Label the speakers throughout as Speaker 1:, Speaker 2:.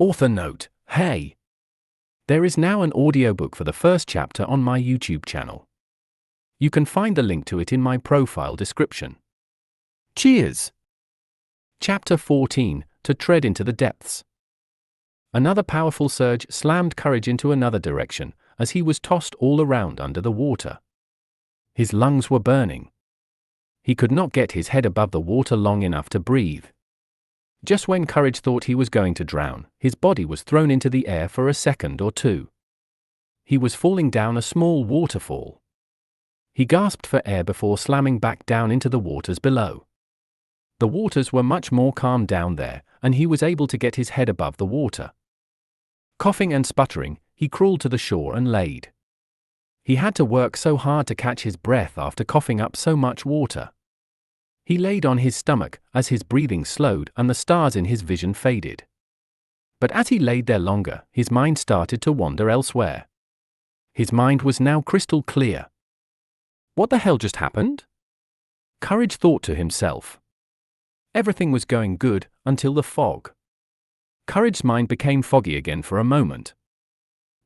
Speaker 1: Author note: hey! There is now an audiobook for the first chapter on my YouTube channel. You can find the link to it in my profile description. Cheers! Chapter 14: To Tread into the Depths. Another powerful surge slammed Courage into another direction, as he was tossed all around under the water. His lungs were burning. He could not get his head above the water long enough to breathe. Just when Courage thought he was going to drown, his body was thrown into the air for a second or two. He was falling down a small waterfall. He gasped for air before slamming back down into the waters below. The waters were much more calm down there, and he was able to get his head above the water. Coughing and sputtering, he crawled to the shore and laid. He had to work so hard to catch his breath after coughing up so much water. He laid on his stomach as his breathing slowed and the stars in his vision faded. But as he laid there longer, his mind started to wander elsewhere. His mind was now crystal clear. What the hell just happened? Courage thought to himself. Everything was going good until the fog. Courage's mind became foggy again for a moment.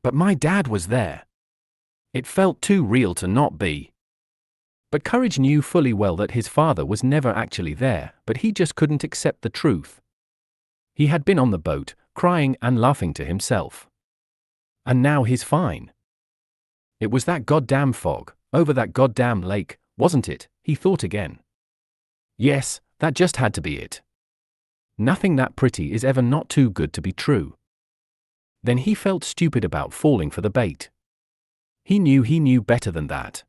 Speaker 1: But my dad was there. It felt too real to not be. But Courage knew fully well that his father was never actually there, but he just couldn't accept the truth. He had been on the boat, crying and laughing to himself. And now he's fine. It was that goddamn fog, over that goddamn lake, wasn't it? He thought again. Yes, that just had to be it. Nothing that pretty is ever not too good to be true. Then he felt stupid about falling for the bait. He knew better than that.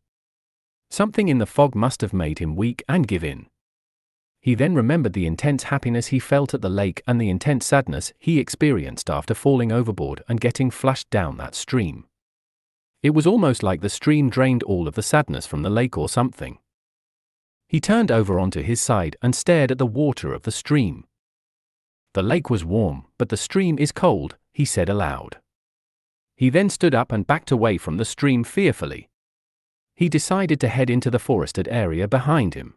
Speaker 1: Something in the fog must have made him weak and give in. He then remembered the intense happiness he felt at the lake and the intense sadness he experienced after falling overboard and getting flushed down that stream. It was almost like the stream drained all of the sadness from the lake or something. He turned over onto his side and stared at the water of the stream. The lake was warm, but the stream is cold, he said aloud. He then stood up and backed away from the stream fearfully. He decided to head into the forested area behind him.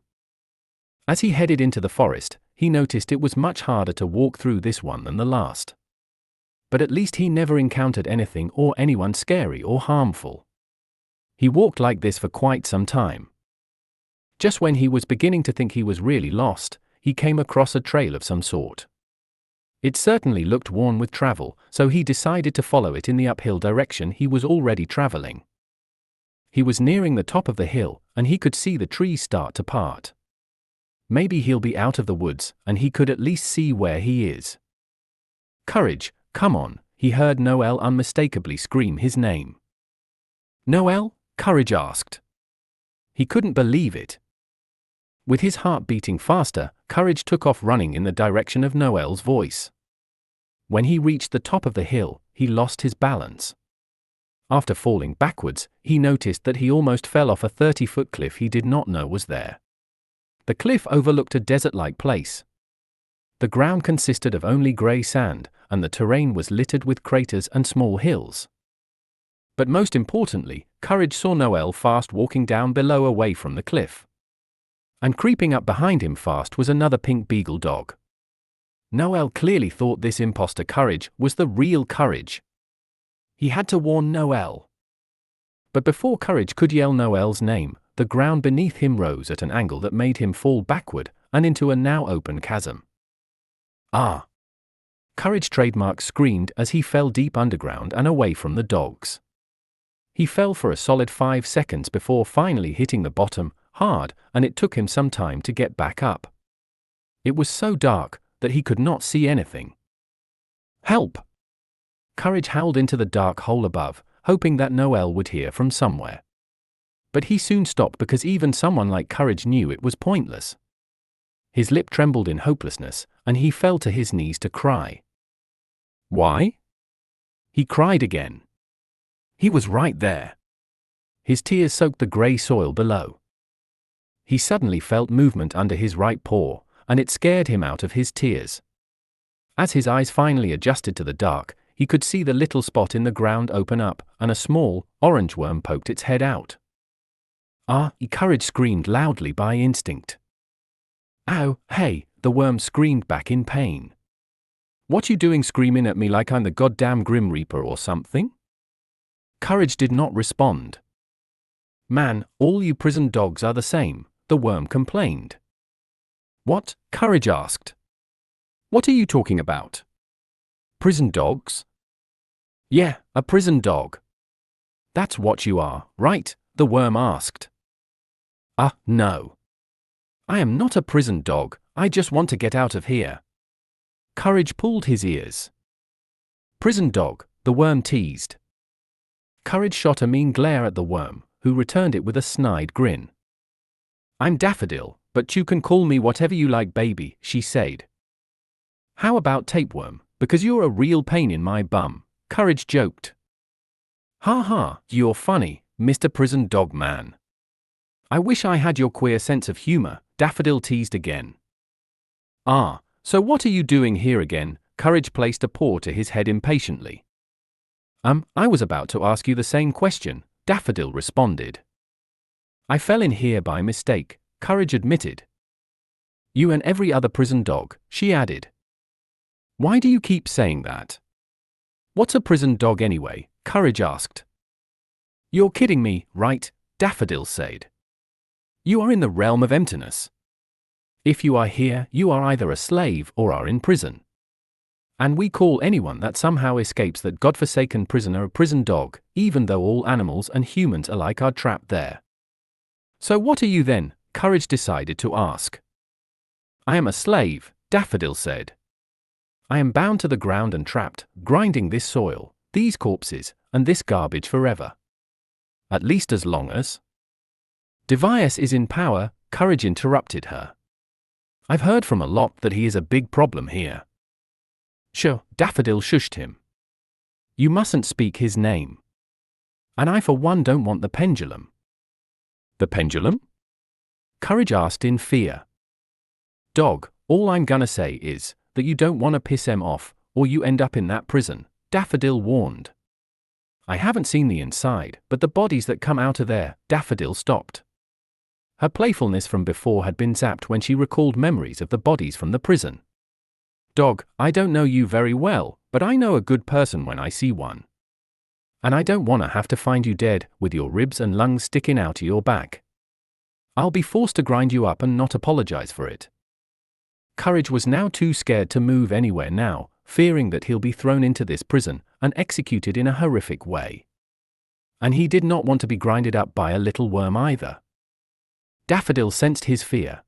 Speaker 1: As he headed into the forest, he noticed it was much harder to walk through this one than the last. But at least he never encountered anything or anyone scary or harmful. He walked like this for quite some time. Just when he was beginning to think he was really lost, he came across a trail of some sort. It certainly looked worn with travel, so he decided to follow it in the uphill direction he was already traveling. He was nearing the top of the hill, and he could see the trees start to part. Maybe he'll be out of the woods, and he could at least see where he is. Courage, come on, he heard Noel unmistakably scream his name. Noel? Courage asked. He couldn't believe it. With his heart beating faster, Courage took off running in the direction of Noel's voice. When he reached the top of the hill, he lost his balance. After falling backwards, he noticed that he almost fell off a 30-foot cliff he did not know was there. The cliff overlooked a desert-like place. The ground consisted of only grey sand, and the terrain was littered with craters and small hills. But most importantly, Courage saw Noel fast walking down below away from the cliff. And creeping up behind him fast was another pink beagle dog. Noel clearly thought this imposter Courage was the real Courage. He had to warn Noel. But before Courage could yell Noel's name, the ground beneath him rose at an angle that made him fall backward and into a now open chasm. Ah! Courage trademark screamed as he fell deep underground and away from the dogs. He fell for a solid 5 seconds before finally hitting the bottom, hard, and it took him some time to get back up. It was so dark that he could not see anything. Help! Courage howled into the dark hole above, hoping that Noel would hear from somewhere. But he soon stopped because even someone like Courage knew it was pointless. His lip trembled in hopelessness, and he fell to his knees to cry. Why? He cried again. He was right there. His tears soaked the grey soil below. He suddenly felt movement under his right paw, and it scared him out of his tears. As his eyes finally adjusted to the dark, he could see the little spot in the ground open up, and a small, orange worm poked its head out. Ah! Courage screamed loudly by instinct. Ow, hey! The worm screamed back in pain. What you doing screaming at me like I'm the goddamn Grim Reaper or something? Courage did not respond. Man, all you prison dogs are the same, the worm complained. What? Courage asked. What are you talking about? Prison dogs? Yeah, a prison dog. That's what you are, right? The worm asked. No. I am not a prison dog, I just want to get out of here. Courage pulled his ears. Prison dog, the worm teased. Courage shot a mean glare at the worm, who returned it with a snide grin. I'm Daffodil, but you can call me whatever you like, baby, she said. How about tapeworm, because you're a real pain in my bum, Courage joked. Ha ha, you're funny, Mr. Prison Dog Man. I wish I had your queer sense of humor, Daffodil teased again. So what are you doing here again? Courage placed a paw to his head impatiently. I was about to ask you the same question, Daffodil responded. I fell in here by mistake, Courage admitted. You and every other prison dog, she added. Why do you keep saying that? What's a prison dog anyway? Courage asked. You're kidding me, right? Daffodil said. You are in the realm of emptiness. If you are here, you are either a slave or are in prison. And we call anyone that somehow escapes that godforsaken prisoner a prison dog, even though all animals and humans alike are trapped there. So what are you then? Courage decided to ask. I am a slave, Daffodil said. I am bound to the ground and trapped, grinding this soil, these corpses, and this garbage forever. At least as long as Devious is in power, Courage interrupted her. I've heard from a lot that he is a big problem here. Sure, Daffodil shushed him. You mustn't speak his name. And I for one don't want the pendulum. The pendulum? Courage asked in fear. Dog, all I'm gonna say is that you don't want to piss him off, or you end up in that prison, Daffodil warned. I haven't seen the inside, but the bodies that come out of there, Daffodil stopped. Her playfulness from before had been zapped when she recalled memories of the bodies from the prison. Dog, I don't know you very well, but I know a good person when I see one. And I don't want to have to find you dead, with your ribs and lungs sticking out of your back. I'll be forced to grind you up and not apologize for it. Courage was now too scared to move anywhere now, fearing that he'll be thrown into this prison and executed in a horrific way. And he did not want to be grinded up by a little worm either. Daffodil sensed his fear.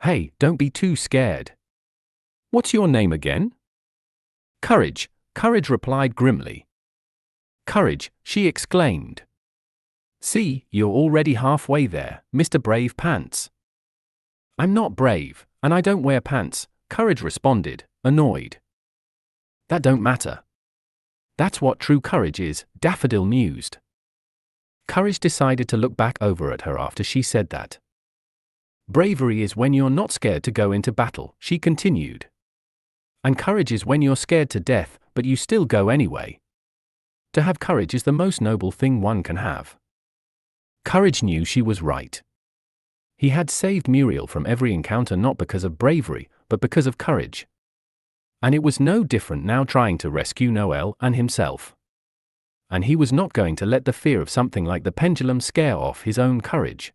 Speaker 1: Hey, don't be too scared. What's your name again? Courage, Courage replied grimly. Courage, she exclaimed. See, you're already halfway there, Mr. Brave Pants. I'm not brave, and I don't wear pants, Courage responded, annoyed. That don't matter. That's what true courage is, Daffodil mused. Courage decided to look back over at her after she said that. Bravery is when you're not scared to go into battle, she continued. And courage is when you're scared to death, but you still go anyway. To have courage is the most noble thing one can have. Courage knew she was right. He had saved Muriel from every encounter not because of bravery, but because of courage. And it was no different now trying to rescue Noel and himself. And he was not going to let the fear of something like the pendulum scare off his own courage.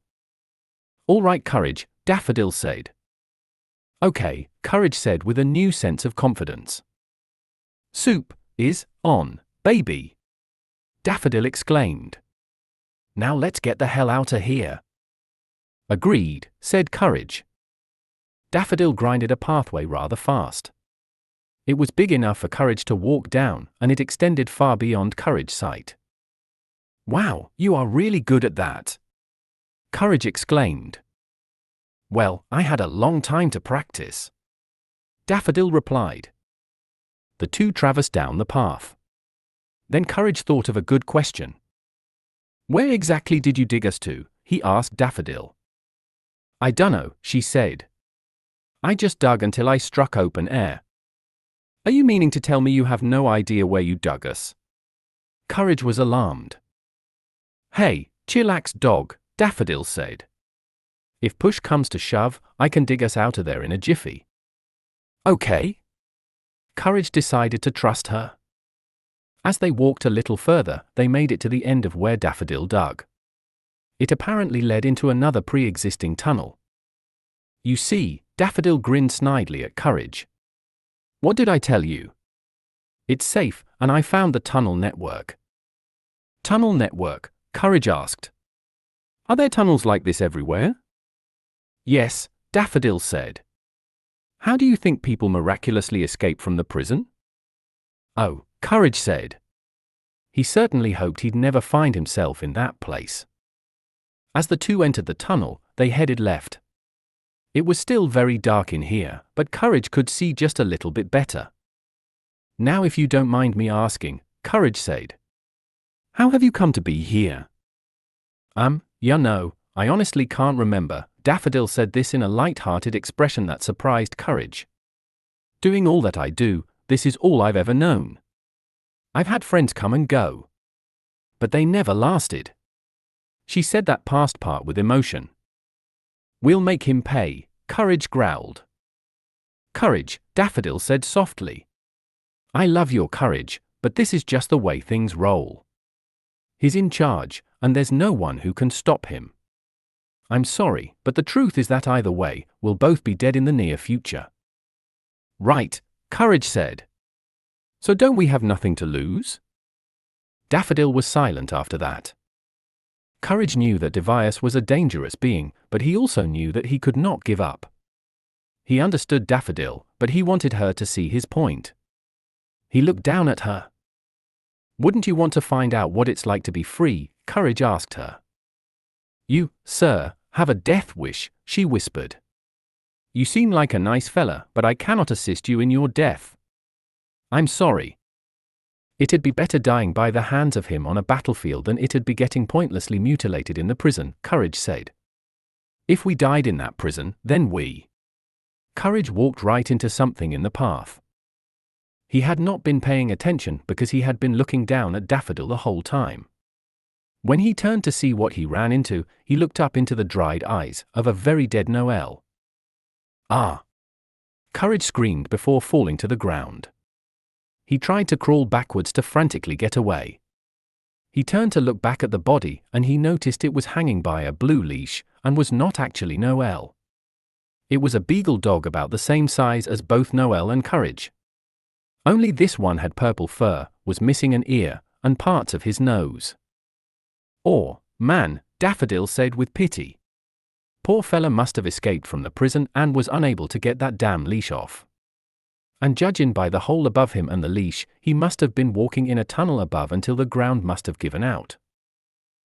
Speaker 1: All right, Courage, Daffodil said. Okay, Courage said with a new sense of confidence. Soup is on, baby. Daffodil exclaimed. Now let's get the hell out of here. Agreed, said Courage. Daffodil grinded a pathway rather fast. It was big enough for Courage to walk down, and it extended far beyond Courage's sight. Wow, you are really good at that. Courage exclaimed. Well, I had a long time to practice. Daffodil replied. The two traversed down the path. Then Courage thought of a good question. Where exactly did you dig us to? He asked Daffodil. I dunno, she said. I just dug until I struck open air. Are you meaning to tell me you have no idea where you dug us? Courage was alarmed. Hey, chillax dog, Daffodil said. If push comes to shove, I can dig us out of there in a jiffy. Okay? Courage decided to trust her. As they walked a little further, they made it to the end of where Daffodil dug. It apparently led into another pre-existing tunnel. You see, Daffodil grinned snidely at Courage. What did I tell you? It's safe, and I found the tunnel network. Tunnel network? Courage asked. Are there tunnels like this everywhere? Yes, Daffodil said. How do you think people miraculously escape from the prison? Oh, Courage said. He certainly hoped he'd never find himself in that place. As the two entered the tunnel, they headed left. It was still very dark in here, but Courage could see just a little bit better. Now if you don't mind me asking, Courage said. How have you come to be here? I honestly can't remember. Daffodil said this in a light-hearted expression that surprised Courage. Doing all that I do, this is all I've ever known. I've had friends come and go. But they never lasted. She said that past part with emotion. We'll make him pay, Courage growled. Courage, Daffodil said softly. I love your courage, but this is just the way things roll. He's in charge, and there's no one who can stop him. I'm sorry, but the truth is that either way, we'll both be dead in the near future. Right, Courage said. So don't we have nothing to lose? Daffodil was silent after that. Courage knew that Devious was a dangerous being, but he also knew that he could not give up. He understood Daffodil, but he wanted her to see his point. He looked down at her. Wouldn't you want to find out what it's like to be free? Courage asked her. You, sir, have a death wish, she whispered. You seem like a nice fella, but I cannot assist you in your death. I'm sorry. It'd be better dying by the hands of him on a battlefield than it'd be getting pointlessly mutilated in the prison, Courage said. If we died in that prison, then we. Courage walked right into something in the path. He had not been paying attention because he had been looking down at Daffodil the whole time. When he turned to see what he ran into, he looked up into the dried eyes of a very dead Noelle. Ah! Courage screamed before falling to the ground. He tried to crawl backwards to frantically get away. He turned to look back at the body, and he noticed it was hanging by a blue leash, and was not actually Noelle. It was a beagle dog about the same size as both Noelle and Courage. Only this one had purple fur, was missing an ear, and parts of his nose. Oh, man, Daffodil said with pity. Poor fella must have escaped from the prison and was unable to get that damn leash off. And judging by the hole above him and the leash, he must have been walking in a tunnel above until the ground must have given out.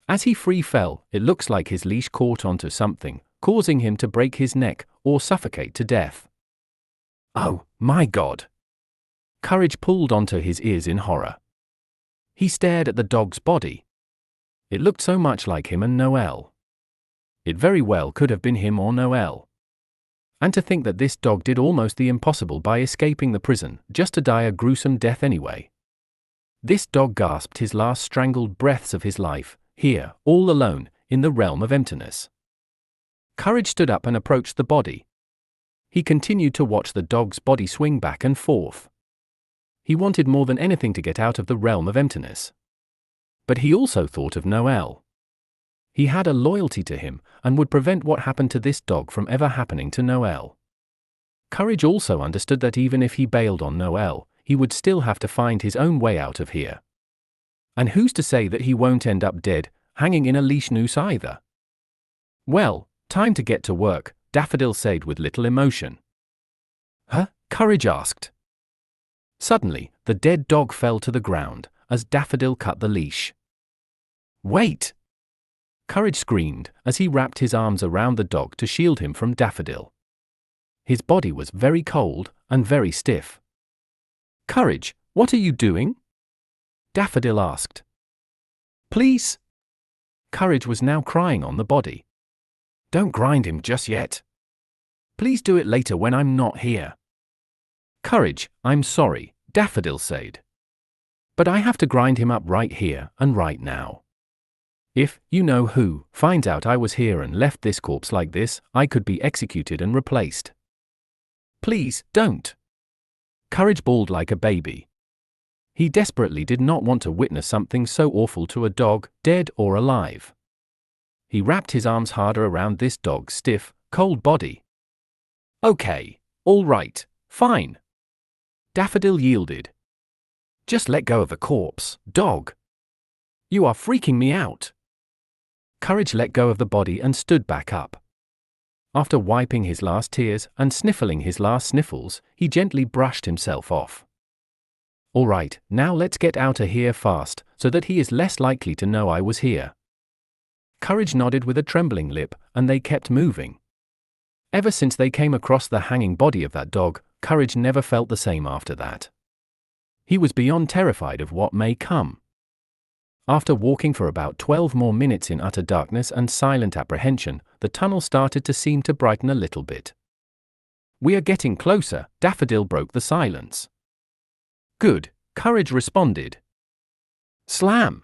Speaker 1: As he free fell, it looks like his leash caught onto something, causing him to break his neck or suffocate to death. Oh, my God! Courage pulled onto his ears in horror. He stared at the dog's body. It looked so much like him and Noelle. It very well could have been him or Noelle. And to think that this dog did almost the impossible by escaping the prison, just to die a gruesome death anyway. This dog gasped his last strangled breaths of his life, here, all alone, in the realm of emptiness. Courage stood up and approached the body. He continued to watch the dog's body swing back and forth. He wanted more than anything to get out of the realm of emptiness. But he also thought of Noelle. He had a loyalty to him, and would prevent what happened to this dog from ever happening to Noelle. Courage also understood that even if he bailed on Noelle, he would still have to find his own way out of here. And who's to say that he won't end up dead, hanging in a leash noose either? Well, time to get to work, Daffodil said with little emotion. Huh? Courage asked. Suddenly, the dead dog fell to the ground, as Daffodil cut the leash. Wait! Courage screamed, as he wrapped his arms around the dog to shield him from Daffodil. His body was very cold, and very stiff. Courage, what are you doing? Daffodil asked. Please? Courage was now crying on the body. Don't grind him just yet. Please do it later when I'm not here. Courage, I'm sorry, Daffodil said. But I have to grind him up right here and right now. If, you know who, finds out I was here and left this corpse like this, I could be executed and replaced. Please, don't. Courage bawled like a baby. He desperately did not want to witness something so awful to a dog, dead or alive. He wrapped his arms harder around this dog's stiff, cold body. Okay, all right, fine. Daffodil yielded. Just let go of the corpse, dog. You are freaking me out. Courage let go of the body and stood back up. After wiping his last tears and sniffling his last sniffles, he gently brushed himself off. All right, now let's get out of here fast, so that he is less likely to know I was here. Courage nodded with a trembling lip, and they kept moving. Ever since they came across the hanging body of that dog, Courage never felt the same after that. He was beyond terrified of what may come. After walking for about 12 more minutes in utter darkness and silent apprehension, the tunnel started to seem to brighten a little bit. We are getting closer, Daffodil broke the silence. Good, Courage responded. Slam!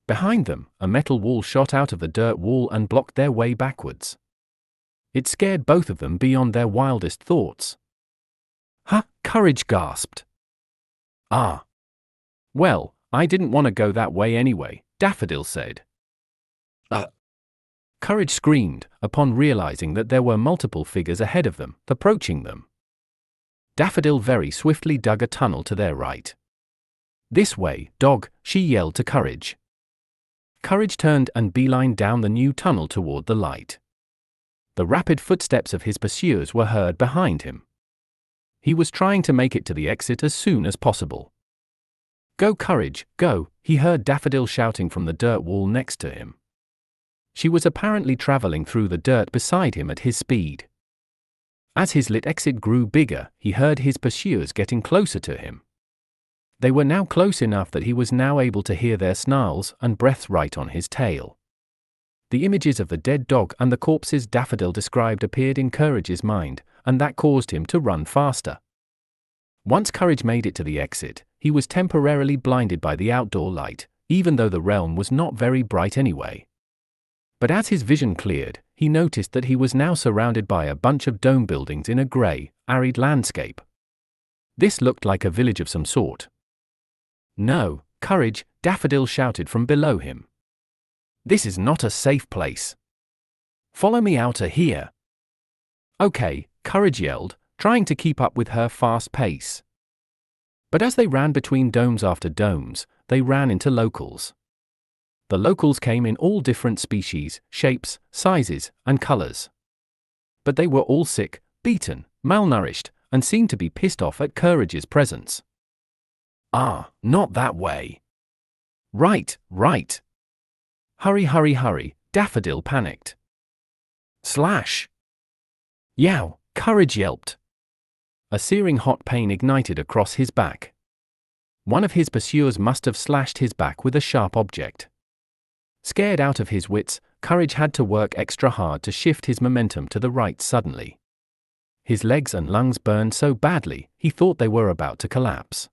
Speaker 1: Behind them, a metal wall shot out of the dirt wall and blocked their way backwards. It scared both of them beyond their wildest thoughts. Huh, Courage gasped. Ah. Well, I didn't want to go that way anyway, Daffodil said. Courage screamed, upon realizing that there were multiple figures ahead of them, approaching them. Daffodil very swiftly dug a tunnel to their right. This way, dog, she yelled to Courage. Courage turned and beelined down the new tunnel toward the light. The rapid footsteps of his pursuers were heard behind him. He was trying to make it to the exit as soon as possible. Go, Courage, go, he heard Daffodil shouting from the dirt wall next to him. She was apparently traveling through the dirt beside him at his speed. As his lit exit grew bigger, he heard his pursuers getting closer to him. They were now close enough that he was now able to hear their snarls and breaths right on his tail. The images of the dead dog and the corpses Daffodil described appeared in Courage's mind, and that caused him to run faster. Once Courage made it to the exit, he was temporarily blinded by the outdoor light, even though the realm was not very bright anyway. But as his vision cleared, he noticed that he was now surrounded by a bunch of dome buildings in a grey, arid landscape. This looked like a village of some sort. No, Courage, Daffodil shouted from below him. This is not a safe place. Follow me out of here. Okay, Courage yelled, trying to keep up with her fast pace. But as they ran between domes after domes, they ran into locals. The locals came in all different species, shapes, sizes, and colors. But they were all sick, beaten, malnourished, and seemed to be pissed off at Courage's presence. Ah, not that way. Right. Hurry, Daffodil panicked. Slash! Yow, Courage yelped. A searing hot pain ignited across his back. One of his pursuers must have slashed his back with a sharp object. Scared out of his wits, Courage had to work extra hard to shift his momentum to the right suddenly. His legs and lungs burned so badly, he thought they were about to collapse.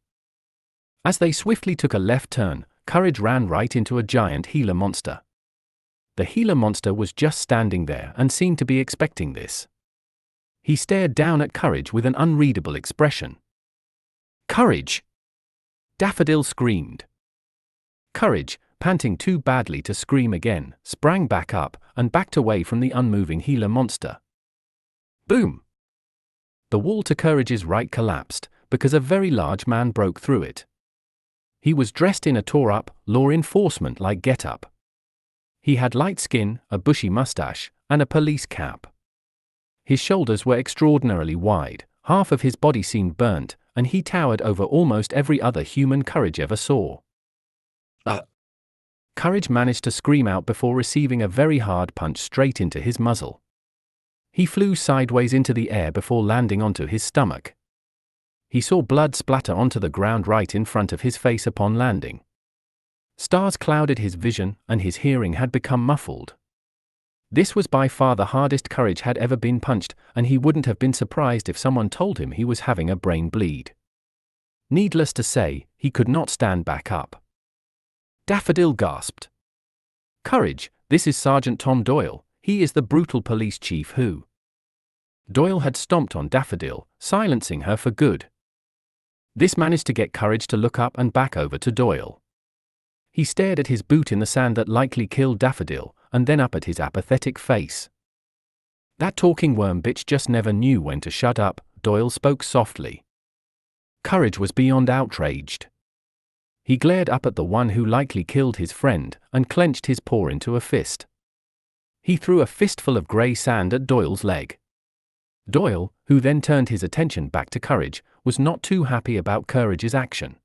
Speaker 1: As they swiftly took a left turn, Courage ran right into a giant Gila monster. The Gila monster was just standing there and seemed to be expecting this. He stared down at Courage with an unreadable expression. Courage! Daffodil screamed. Courage, panting too badly to scream again, sprang back up and backed away from the unmoving Gila monster. Boom! The wall to Courage's right collapsed, because a very large man broke through it. He was dressed in a tore-up, law enforcement-like get-up. He had light skin, a bushy mustache, and a police cap. His shoulders were extraordinarily wide, half of his body seemed burnt, and he towered over almost every other human Courage ever saw. Courage managed to scream out before receiving a very hard punch straight into his muzzle. He flew sideways into the air before landing onto his stomach. He saw blood splatter onto the ground right in front of his face upon landing. Stars clouded his vision, and his hearing had become muffled. This was by far the hardest Courage had ever been punched, and he wouldn't have been surprised if someone told him he was having a brain bleed. Needless to say, he could not stand back up. Daffodil gasped. Courage, this is Sergeant Tom Doyle, he is the brutal police chief who... Doyle had stomped on Daffodil, silencing her for good. This managed to get Courage to look up and back over to Doyle. He stared at his boot in the sand that likely killed Daffodil, and then up at his apathetic face. That talking worm bitch just never knew when to shut up, Doyle spoke softly. Courage was beyond outraged. He glared up at the one who likely killed his friend, and clenched his paw into a fist. He threw a fistful of grey sand at Doyle's leg. Doyle, who then turned his attention back to Courage, was not too happy about Courage's action.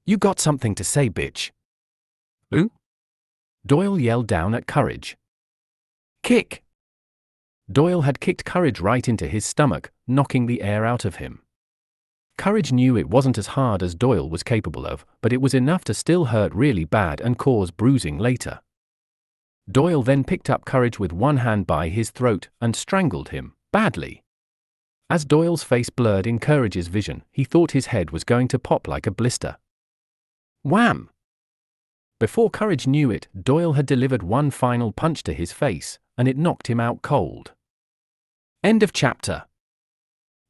Speaker 1: "You got something to say, bitch?" "Who?" Doyle yelled down at Courage. "Kick!" Doyle had kicked Courage right into his stomach, knocking the air out of him. Courage knew it wasn't as hard as Doyle was capable of, but it was enough to still hurt really bad and cause bruising later. Doyle then picked up Courage with one hand by his throat and strangled him, badly. As Doyle's face blurred in Courage's vision, he thought his head was going to pop like a blister. Wham! Before Courage knew it, Doyle had delivered one final punch to his face, and it knocked him out cold. End of chapter.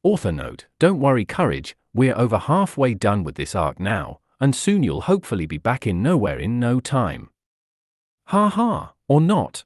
Speaker 1: Author note: don't worry, Courage, we're over halfway done with this arc now, and soon you'll hopefully be back in Nowhere in no time. Ha ha, or not.